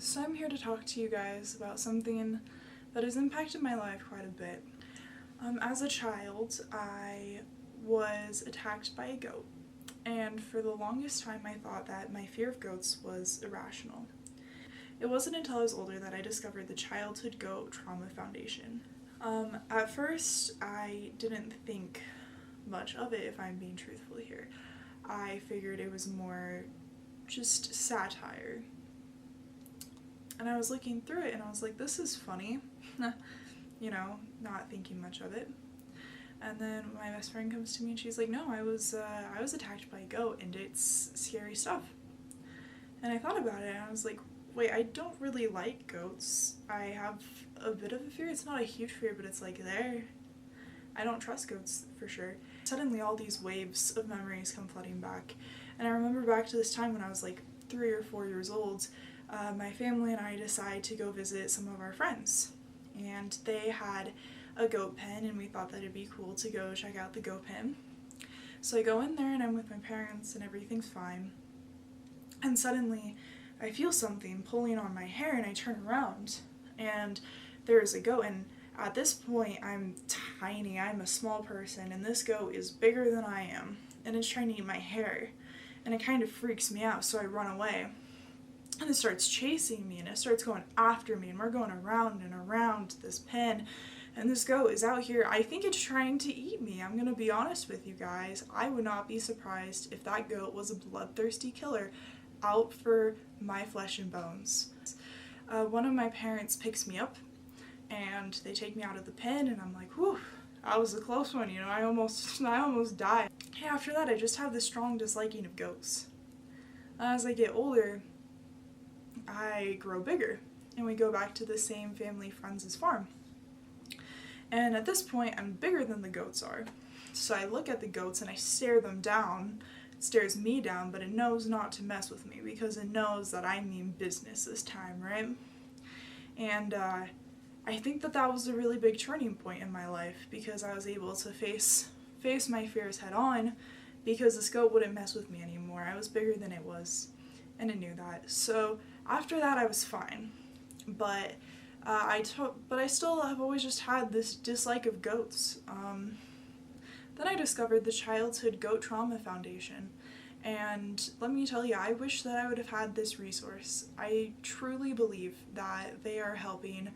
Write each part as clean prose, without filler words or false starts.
So I'm here to talk to you guys about something that has impacted my life quite a bit. As a child, I was attacked by a goat, and for the longest time I thought that my fear of goats was irrational. It wasn't until I was older that I discovered the Childhood Goat Trauma Foundation. At first, I didn't think much of it, if I'm being truthful here. I figured it was more just satire. And I was looking through it and I was like, this is funny, you know, not thinking much of it. And then my best friend comes to me and she's like, no, I was attacked by a goat and it's scary stuff. And I thought about it and I was like, wait, I don't really like goats. I have a bit of a fear. It's not a huge fear, but it's like there. I don't trust goats for sure. Suddenly all these waves of memories come flooding back. And I remember back to this time when I was like 3 or 4 years old. My family and I decided to go visit some of our friends, and they had a goat pen and we thought that it'd be cool to go check out the goat pen. So I go in there and I'm with my parents and everything's fine, and suddenly I feel something pulling on my hair and I turn around and there's a goat, and at this point I'm tiny, I'm a small person, and this goat is bigger than I am and it's trying to eat my hair, and it kind of freaks me out, so I run away. And it starts chasing me and it starts going after me, and we're going around and around this pen, and this goat is out here. I think it's trying to eat me. I'm gonna be honest with you guys. I would not be surprised if that goat was a bloodthirsty killer out for my flesh and bones. One of my parents picks me up and they take me out of the pen, and I'm like, whew, that was a close one, you know, I almost died. After that, I just have this strong disliking of goats. As I get older, I grow bigger and we go back to the same family friends' farm. And at this point, I'm bigger than the goats are. So I look at the goats and I stare them down. It stares me down, but it knows not to mess with me because it knows that I mean business this time, right? And I think that was a really big turning point in my life, because I was able to face my fears head on, because this goat wouldn't mess with me anymore. I was bigger than it was, and it knew that. So after that I was fine, but I still have always just had this dislike of goats. Then I discovered the Childhood Goat Trauma Foundation, and let me tell you, I wish that I would have had this resource. I truly believe that they are helping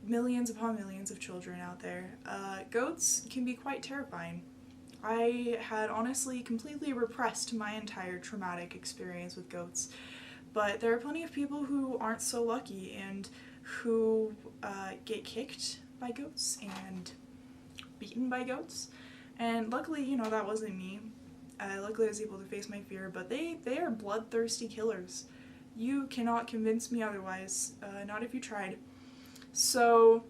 millions upon millions of children out there. Goats can be quite terrifying. I had honestly completely repressed my entire traumatic experience with goats, but there are plenty of people who aren't so lucky and who get kicked by goats and beaten by goats, and luckily, you know, that wasn't me. Luckily I was able to face my fear, but they are bloodthirsty killers. You cannot convince me otherwise, not if you tried. So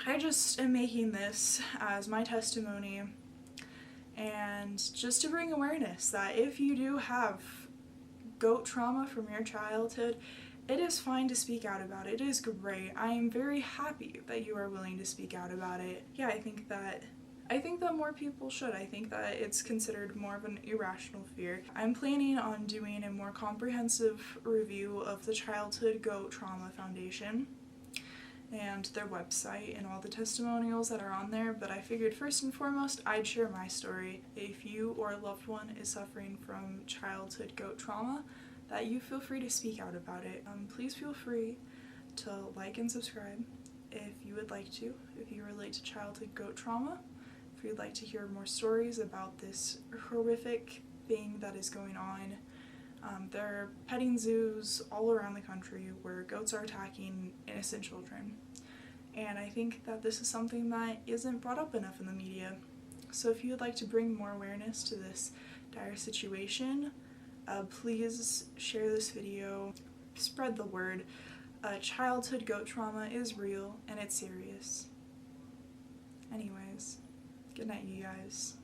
I just am making this as my testimony, and just to bring awareness that if you do have goat trauma from your childhood, it is fine to speak out about it. It is great. I am very happy that you are willing to speak out about it. Yeah, I think that more people should. I think that it's considered more of an irrational fear. I'm planning on doing a more comprehensive review of the Childhood Goat Trauma Foundation and their website and all the testimonials that are on there, but I figured first and foremost I'd share my story. If you or a loved one is suffering from childhood goat trauma, that you feel free to speak out about it. Please feel free to like and subscribe if you would like to, if you relate to childhood goat trauma, if you'd like to hear more stories about this horrific thing that is going on. There are petting zoos all around the country where goats are attacking innocent children, and I think that this is something that isn't brought up enough in the media. So if you would like to bring more awareness to this dire situation, please share this video, spread the word. Childhood goat trauma is real and it's serious. Anyways, good night, you guys.